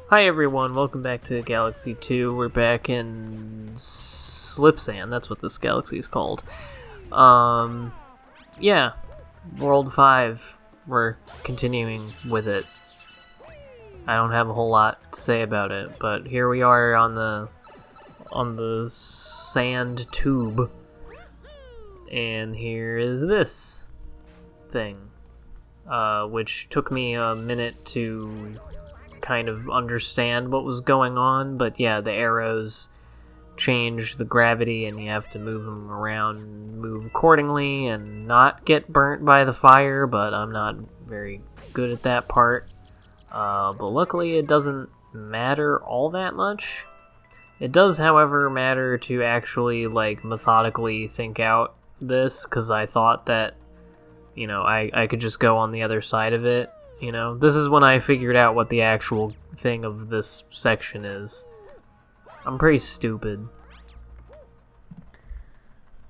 Hi everyone, welcome back to Galaxy 2. We're back in Slipsand, that's what this galaxy is called. Yeah, World 5, we're continuing with it. I don't have a whole lot to say about it, but here we are on the sand tube. And here is this thing, which took me a minute to kind of understand what was going on, but yeah, the arrows change the gravity and you have to move them around, move accordingly and not get burnt by the fire, but I'm not very good at that part. But luckily it doesn't matter all that much. It does, however, matter to actually like methodically think out this, because I thought that, you know, I could just go on the other side of it. You know, this is when I figured out what the actual thing of this section is. I'm pretty stupid.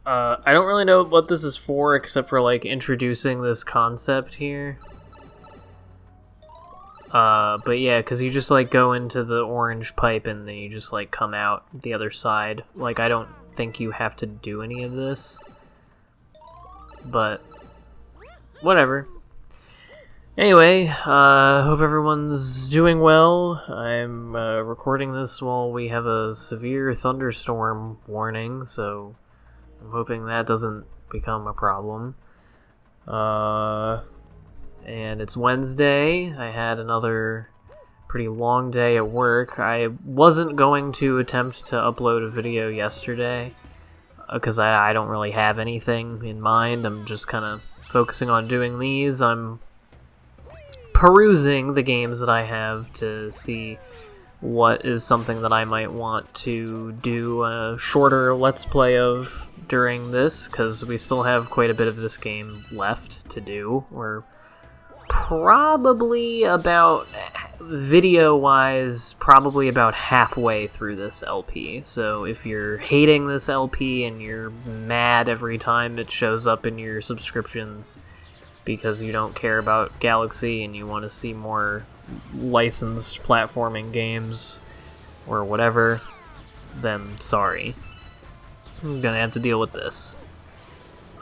I don't really know what this is for, except for, like, introducing this concept here. But yeah, because you just, like, go into the orange pipe and then you just, like, come out the other side. Like, I don't think you have to do any of this. But whatever. Anyway, hope everyone's doing well. I'm recording this while we have a severe thunderstorm warning, so I'm hoping that doesn't become a problem. And it's Wednesday. I had another pretty long day at work. I wasn't going to attempt to upload a video yesterday, because I don't really have anything in mind. I'm just kind of focusing on doing these. I'm perusing the games that I have to see what is something that I might want to do a shorter Let's Play of during this, because we still have quite a bit of this game left to do. We're probably about, video-wise, probably about halfway through this LP. So if you're hating this LP and you're mad every time it shows up in your subscriptions because you don't care about Galaxy and you want to see more licensed platforming games or whatever, then sorry. I'm gonna have to deal with this.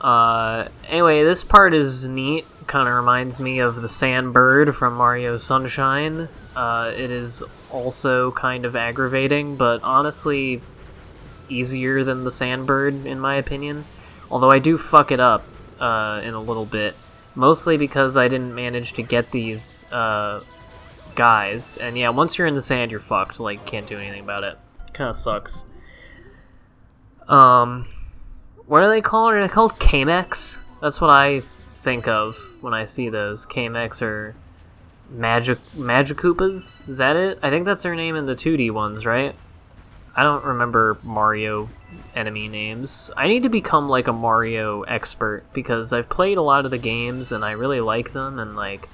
Anyway, this part is neat. Kind of reminds me of the Sandbird from Mario Sunshine. It is also kind of aggravating, but honestly easier than the Sandbird, in my opinion. Although I do fuck it up in a little bit. Mostly because I didn't manage to get these guys. And yeah, once you're in the sand, you're fucked. Like, can't do anything about it. Kinda sucks. What are they called? Are they called Kamex? That's what I think of when I see those. Kamex or Magikoopas? Is that it? I think that's their name in the 2D ones, right? I don't remember Mario enemy names. I need to become like a Mario expert, because I've played a lot of the games and I really like them, and like,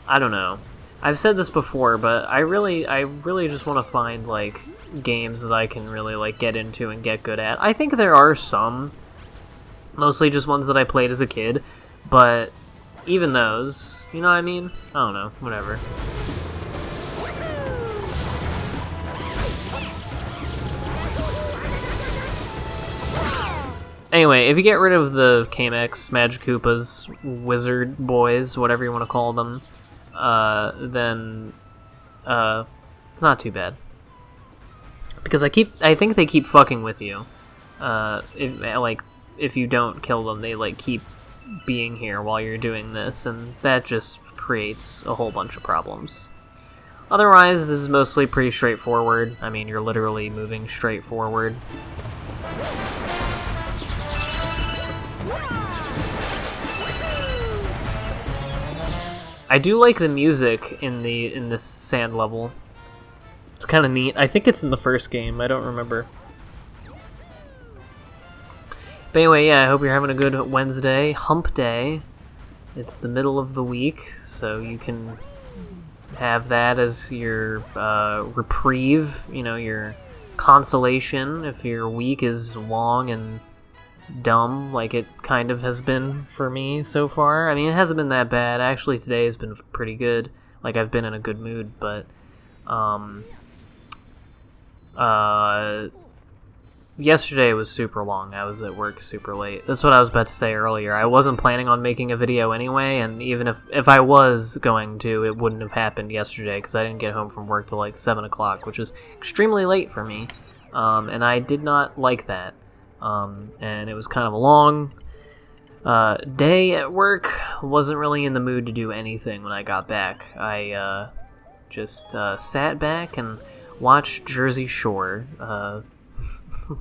I don't know. I've said this before, but I really just want to find like games that I can really like get into and get good at. I think there are some, mostly just ones that I played as a kid, but even those, you know what I mean? I don't know, whatever. Anyway, if you get rid of the Kamex, Magikoopas, Wizard Boys, whatever you want to call them, then it's not too bad. Because I think they keep fucking with you. If you don't kill them, they like keep being here while you're doing this, and that just creates a whole bunch of problems. Otherwise, this is mostly pretty straightforward. I mean, you're literally moving straight forward. I do like the music in this sand level. It's kind of neat. I think it's in the first game. I don't remember. But anyway, yeah, I hope you're having a good Wednesday, hump day. It's the middle of the week, so you can have that as your reprieve, your consolation if your week is long and dumb like it kind of has been for me so far. I mean, it hasn't been that bad. Actually, today has been pretty good. Like, I've been in a good mood, but yesterday was super long. I was at work super late. That's what I was about to say earlier. I wasn't planning on making a video anyway, and even if I was going to, it wouldn't have happened yesterday because I didn't get home from work till like 7 o'clock, which is extremely late for me, and I did not like that. And it was kind of a long day at work. Wasn't really in the mood to do anything when I got back. I just sat back and watched Jersey Shore.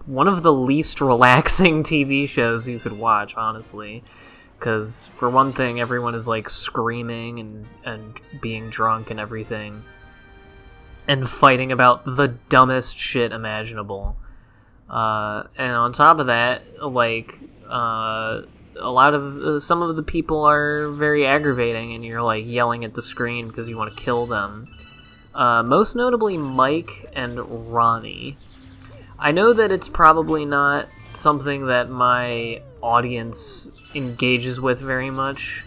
One of the least relaxing TV shows you could watch, honestly. Because, for one thing, everyone is, like, screaming and being drunk and everything. And fighting about the dumbest shit imaginable. And on top of that, like, some of the people are very aggravating, and you're, like, yelling at the screen because you want to kill them. Most notably, Mike and Ronnie. I know that it's probably not something that my audience engages with very much,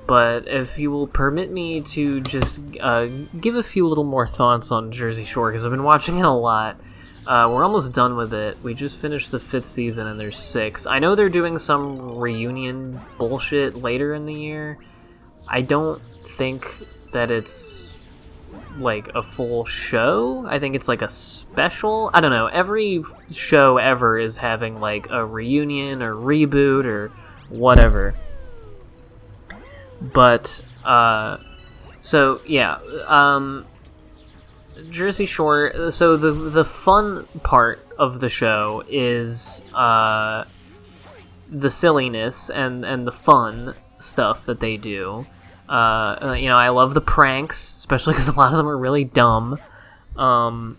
but if you will permit me to just give a few little more thoughts on Jersey Shore, because I've been watching it a lot. We're almost done with it. We just finished the 5th season, and there's 6. I know they're doing some reunion bullshit later in the year. I don't think that it's like a full show. I think it's like a special. I don't know. Every show ever is having like a reunion or reboot or whatever. But so yeah, Jersey Shore. So the fun part of the show is the silliness and the fun stuff that they do. I love the pranks, especially because a lot of them are really dumb. And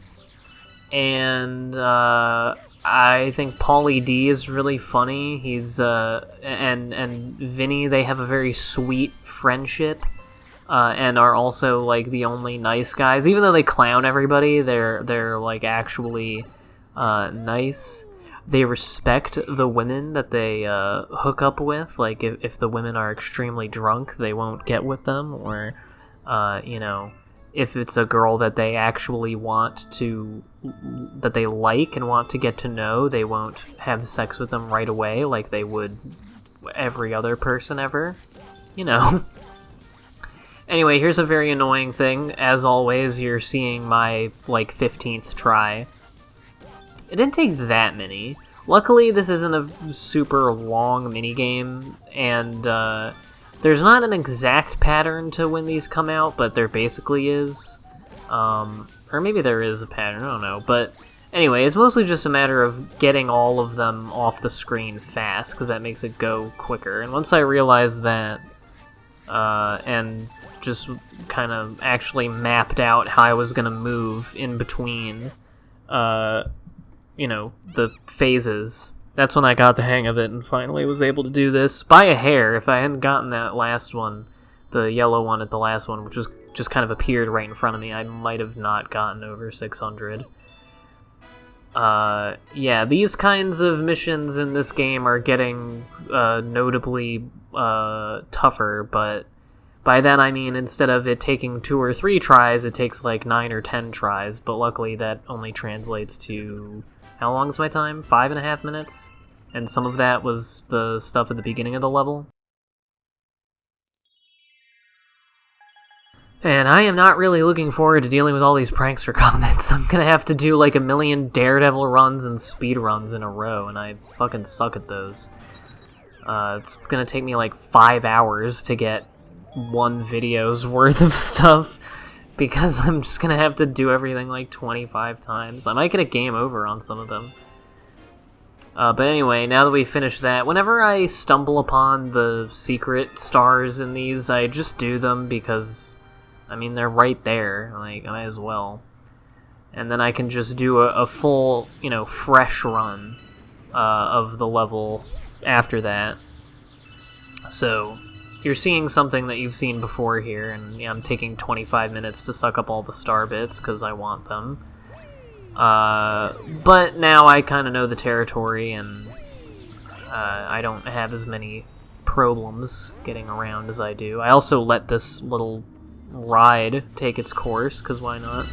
I think Pauly D is really funny. He's and Vinny, they have a very sweet friendship, and are also like the only nice guys. Even though they clown everybody, they're like actually nice. They respect the women that they hook up with. Like, if the women are extremely drunk, they won't get with them. Or, if it's a girl that they actually that they like and want to get to know, they won't have sex with them right away like they would every other person ever. Anyway, here's a very annoying thing. As always, you're seeing my, 15th try. It didn't take that many. Luckily, this isn't a super long minigame, and there's not an exact pattern to when these come out, but there basically is. Or maybe there is a pattern, I don't know. But anyway, it's mostly just a matter of getting all of them off the screen fast, because that makes it go quicker. And once I realized that, and just kind of actually mapped out how I was going to move in between the phases, that's when I got the hang of it and finally was able to do this by a hair. If I hadn't gotten that last one, the yellow one at the last one, which was just kind of appeared right in front of me, I might have not gotten over 600. Yeah, these kinds of missions in this game are getting notably tougher, but by that I mean instead of it taking 2 or 3 tries, it takes like 9 or 10 tries, but luckily that only translates to... How long is my time? 5.5 minutes? And some of that was the stuff at the beginning of the level. And I am not really looking forward to dealing with all these pranks for comments. I'm gonna have to do like a million Daredevil runs and speed runs in a row, and I fucking suck at those. It's gonna take me like 5 hours to get one video's worth of stuff, because I'm just gonna have to do everything like 25 times. I might get a game over on some of them. But anyway, now that we finished that, whenever I stumble upon the secret stars in these, I just do them because, I mean, they're right there. Like, I might as well. And then I can just do a full, fresh run of the level after that. So, you're seeing something that you've seen before here, and I'm taking 25 minutes to suck up all the star bits because I want them. But now I kind of know the territory, and I don't have as many problems getting around as I do. I also let this little ride take its course, because why not?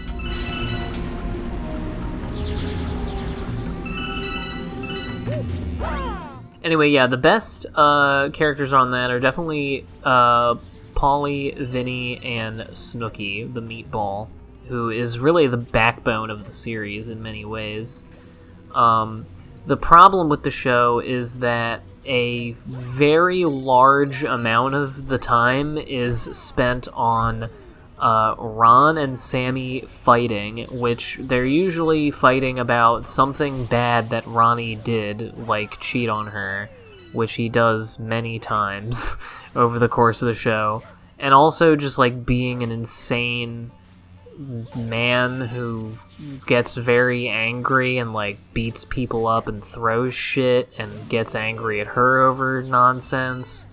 Anyway, yeah, the best characters on that are definitely Polly, Vinny, and Snooki, the meatball, who is really the backbone of the series in many ways. The problem with the show is that a very large amount of the time is spent on Ron and Sammy fighting, which they're usually fighting about something bad that Ronnie did, like cheat on her, which he does many times over the course of the show, and also just like being an insane man who gets very angry and like beats people up and throws shit and gets angry at her over nonsense.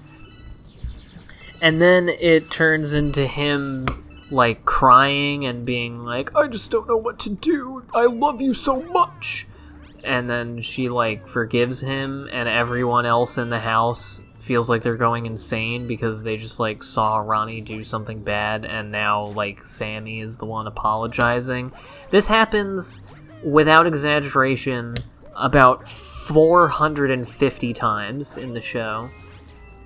And then it turns into him like crying and being like, I just don't know what to do, I love you so much. And then she like forgives him, and everyone else in the house feels like they're going insane because they just like saw Ronnie do something bad, and now like Sammy is the one apologizing. This happens, without exaggeration, about 450 times in the show.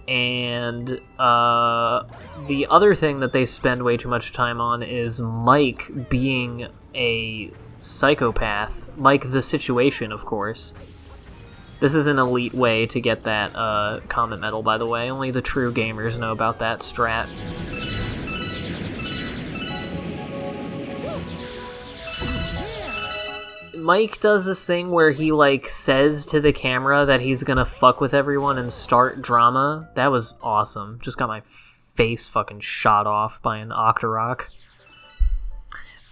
And the other thing that they spend way too much time on is Mike being a psychopath. Mike the Situation, of course. This is an elite way to get that comment medal, by the way. Only the true gamers know about that strat. Mike does this thing where he, like, says to the camera that he's gonna fuck with everyone and start drama. That was awesome. Just got my face fucking shot off by an Octorok.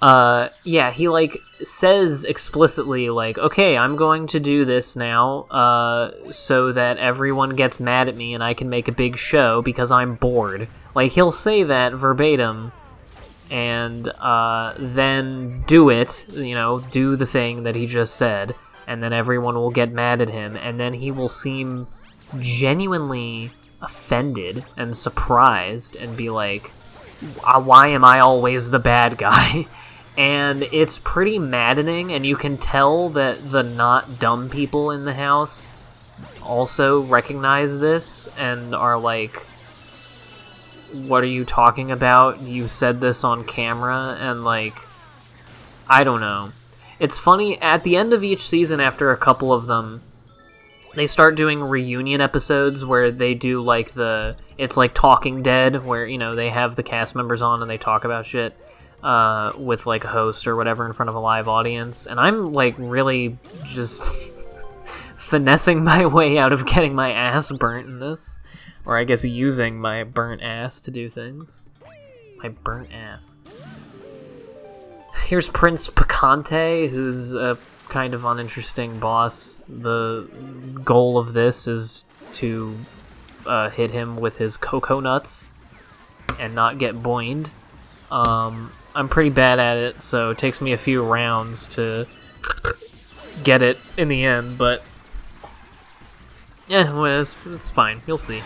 Yeah, he, like, says explicitly, like, okay, I'm going to do this now, so that everyone gets mad at me and I can make a big show because I'm bored. Like, he'll say that verbatim, and, then do it, you know, do the thing that he just said, and then everyone will get mad at him, and then he will seem genuinely offended and surprised and be like, why am I always the bad guy? And it's pretty maddening, and you can tell that the not dumb people in the house also recognize this and are like, what are you talking about? You said this on camera, and like, I don't know. It's funny, at the end of each season, after a couple of them, they start doing reunion episodes where they do like it's like Talking Dead, where, you know, they have the cast members on and they talk about shit with like a host or whatever in front of a live audience, and I'm like really just finessing my way out of getting my ass burnt in this. Or I guess using my burnt ass to do things. My burnt ass. Here's Prince Picante, who's a kind of uninteresting boss. The goal of this is to hit him with his cocoa nuts and not get boinged. I'm pretty bad at it, so it takes me a few rounds to get it in the end, but yeah, well, it's fine. You'll see.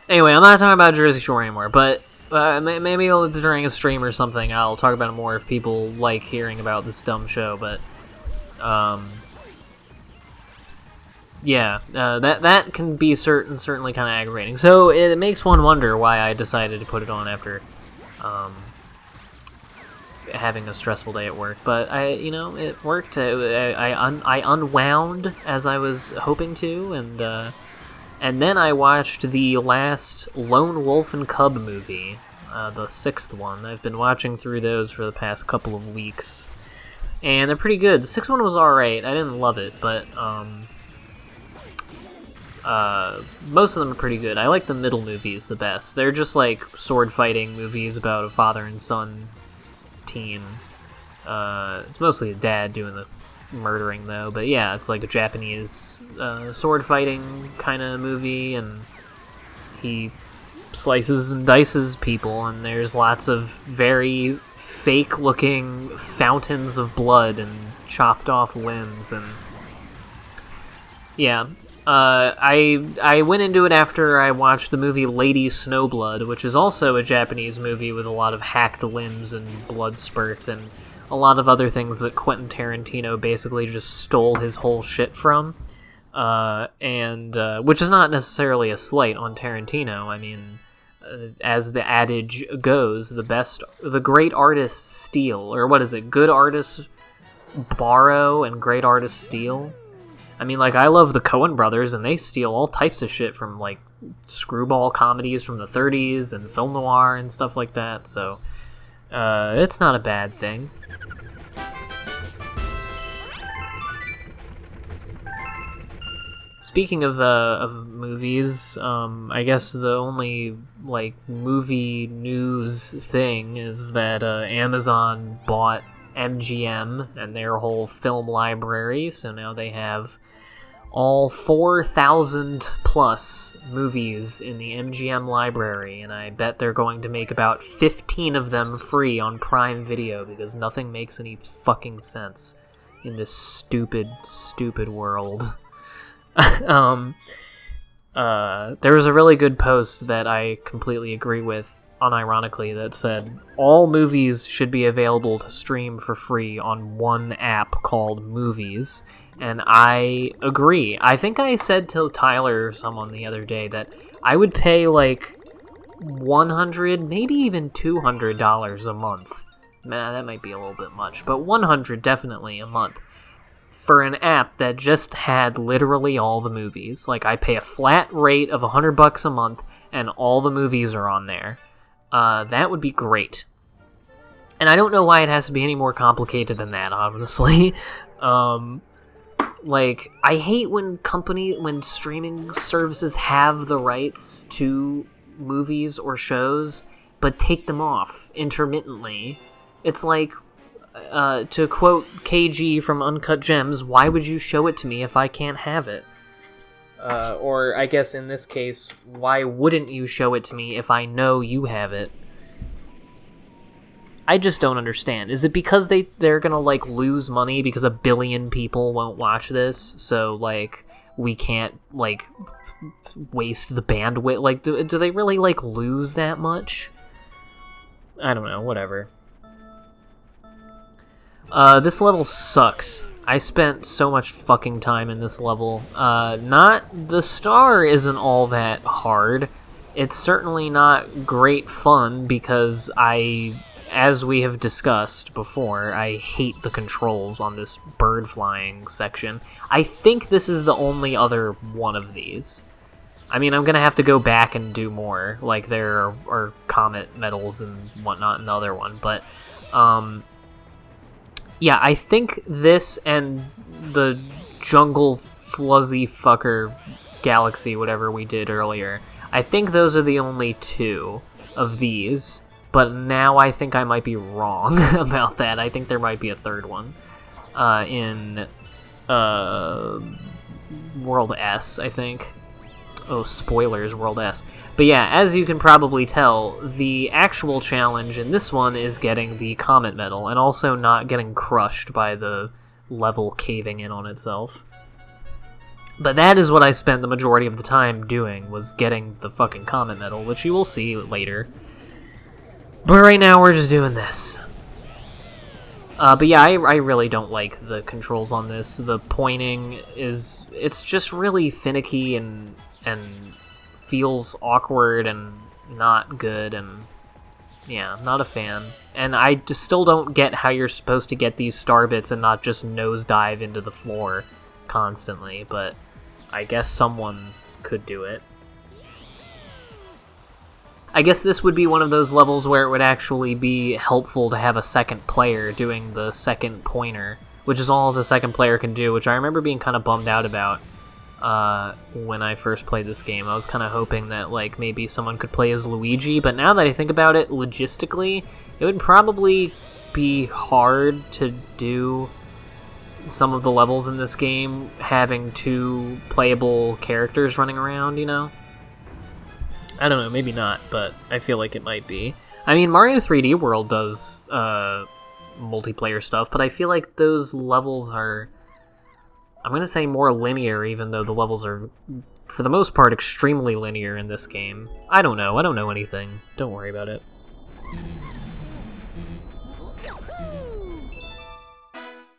Anyway, I'm not talking about Jersey Shore anymore, but maybe during a stream or something I'll talk about it more if people like hearing about this dumb show, but yeah, that can be certainly kind of aggravating. So it makes one wonder why I decided to put it on after having a stressful day at work. But it worked. I unwound as I was hoping to, and then I watched the last Lone Wolf and Cub movie, the 6th one. I've been watching through those for the past couple of weeks, and they're pretty good. The 6th one was alright. I didn't love it, but most of them are pretty good. I like the middle movies the best. They're just like sword fighting movies about a father and son team. It's mostly a dad doing the murdering, though. But yeah, it's like a Japanese sword fighting kind of movie, and he slices and dices people, and there's lots of very fake-looking fountains of blood and chopped off limbs, and yeah. I went into it after I watched the movie Lady Snowblood, which is also a Japanese movie with a lot of hacked limbs and blood spurts and a lot of other things that Quentin Tarantino basically just stole his whole shit from. And which is not necessarily a slight on Tarantino. I mean, as the adage goes, the great artists steal, or what is it? Good artists borrow and great artists steal. I mean, like, I love the Coen brothers, and they steal all types of shit from, like, screwball comedies from the 30s and film noir and stuff like that, so it's not a bad thing. Speaking of movies, I guess the only, like, movie news thing is that Amazon bought MGM and their whole film library, so now they have all 4,000 plus movies in the MGM library, and I bet they're going to make about 15 of them free on Prime Video, because nothing makes any fucking sense in this stupid, stupid world. There was a really good post that I completely agree with, unironically, that said, all movies should be available to stream for free on one app called Movies, and I agree. I think I said to Tyler or someone the other day that I would pay like $100, maybe even $200 a month. Nah, that might be a little bit much, but $100 definitely a month for an app that just had literally all the movies. Like, I pay a flat rate of $100 a month, and all the movies are on there. That would be great. And I don't know why it has to be any more complicated than that, honestly. Like, I hate when streaming services have the rights to movies or shows, but take them off intermittently. It's like, to quote KG from Uncut Gems, why would you show it to me if I can't have it? Or I guess in this case, why wouldn't you show it to me if I know you have it? I just don't understand. Is it because they're gonna, like, lose money because 1 billion people won't watch this, so, like, we can't, like, waste the bandwidth? Like, do they really, like, lose that much? I don't know, whatever. This level sucks. I spent so much fucking time in this level. The star isn't all that hard. It's certainly not great fun because as we have discussed before, I hate the controls on this bird flying section. I think this is the only other one of these. I mean, I'm gonna have to go back and do more. Like, there are comet medals and whatnot in the other one, but, yeah, I think this and the jungle fluzzy fucker galaxy, whatever we did earlier, I think those are the only two of these, but now I think I might be wrong about that. I think there might be a third one in World S, I think. Oh, spoilers, World S. But yeah, as you can probably tell, the actual challenge in this one is getting the Comet Medal, and also not getting crushed by the level caving in on itself. But that is what I spent the majority of the time doing, was getting the fucking Comet Medal, which you will see later. But right now, we're just doing this. But yeah, I really don't like the controls on this. The pointing it's just really finicky and feels awkward and not good, and yeah, I'm not a fan. And I just still don't get how you're supposed to get these star bits and not just nosedive into the floor constantly, but I guess someone could do it. I guess this would be one of those levels where it would actually be helpful to have a second player doing the second pointer, which is all the second player can do, which I remember being kind of bummed out about when I first played this game. I was kind of hoping that, like, maybe someone could play as Luigi, but now that I think about it, logistically, it would probably be hard to do some of the levels in this game having two playable characters running around, you know? I don't know, maybe not, but I feel like it might be. I mean, Mario 3D World does multiplayer stuff, but I feel like those levels are, I'm going to say more linear, even though the levels are, for the most part, extremely linear in this game. I don't know anything. Don't worry about it.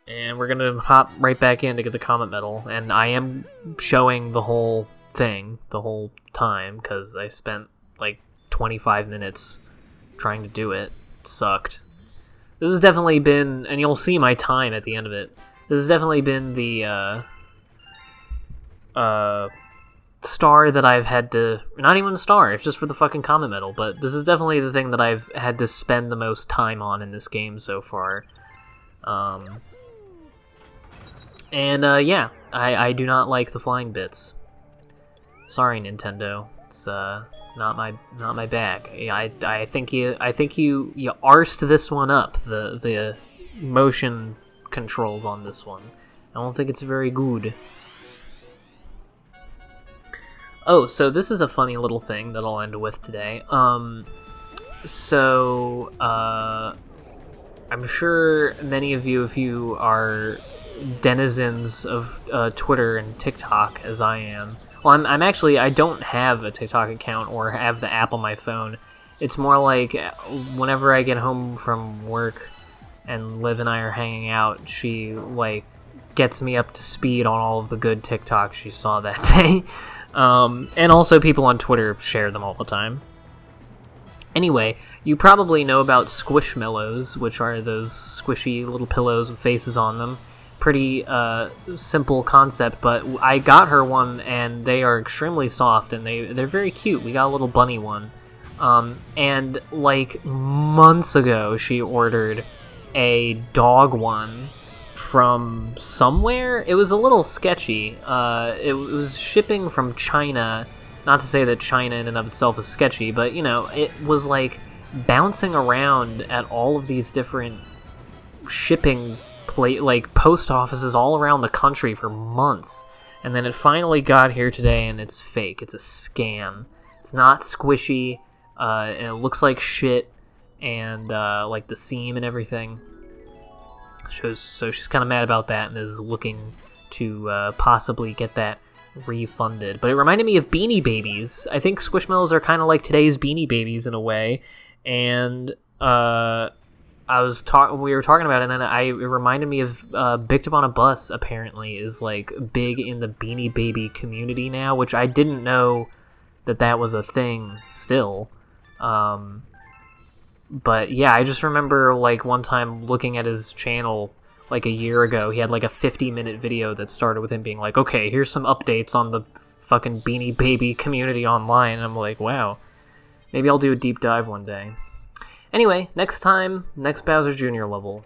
And we're gonna hop right back in to get the Comet Medal, and I am showing the whole thing, the whole time, because I spent like 25 minutes trying to do it. It sucked. This has definitely been, and you'll see my time at the end of it, this has definitely been the star that I've had to, not even a star, it's just for the fucking Comet Medal, but this is definitely the thing that I've had to spend the most time on in this game so far. Yeah, I do not like the flying bits. Sorry, Nintendo. It's not my bag. I think you arsed this one up. The motion controls on this one. I don't think it's very good. Oh, so this is a funny little thing that I'll end with today. I'm sure many of you, if you are denizens of Twitter and TikTok, as I am. Well, I'm actually, I don't have a TikTok account or have the app on my phone. It's more like whenever I get home from work and Liv and I are hanging out, she, like, gets me up to speed on all of the good TikToks she saw that day. And also people on Twitter share them all the time. Anyway, you probably know about Squishmallows, which are those squishy little pillows with faces on them. Pretty simple concept, but I got her one, and they are extremely soft, and they're very cute. We got a little bunny one. And, like, months ago, she ordered a dog one from somewhere. It was a little sketchy. It was shipping from China. Not to say that China in and of itself is sketchy, but, you know, it was, like, bouncing around at all of these different shipping post offices all around the country for months. And then it finally got here today, and it's fake. It's a scam. It's not squishy, and it looks like shit, and, like, the seam and everything. So she's kind of mad about that and is looking to possibly get that refunded. But it reminded me of Beanie Babies. I think Squishmallows are kind of like today's Beanie Babies in a way, and we were talking about it, and it reminded me of Bicked Up on a Bus. Apparently is like big in the Beanie Baby community now, which I didn't know that was a thing still. But yeah, I just remember like one time looking at his channel like a year ago. He had like a 50-minute video that started with him being like, okay, here's some updates on the fucking Beanie Baby community online. And I'm like, wow, maybe I'll do a deep dive one day. Anyway, next Bowser Jr. level.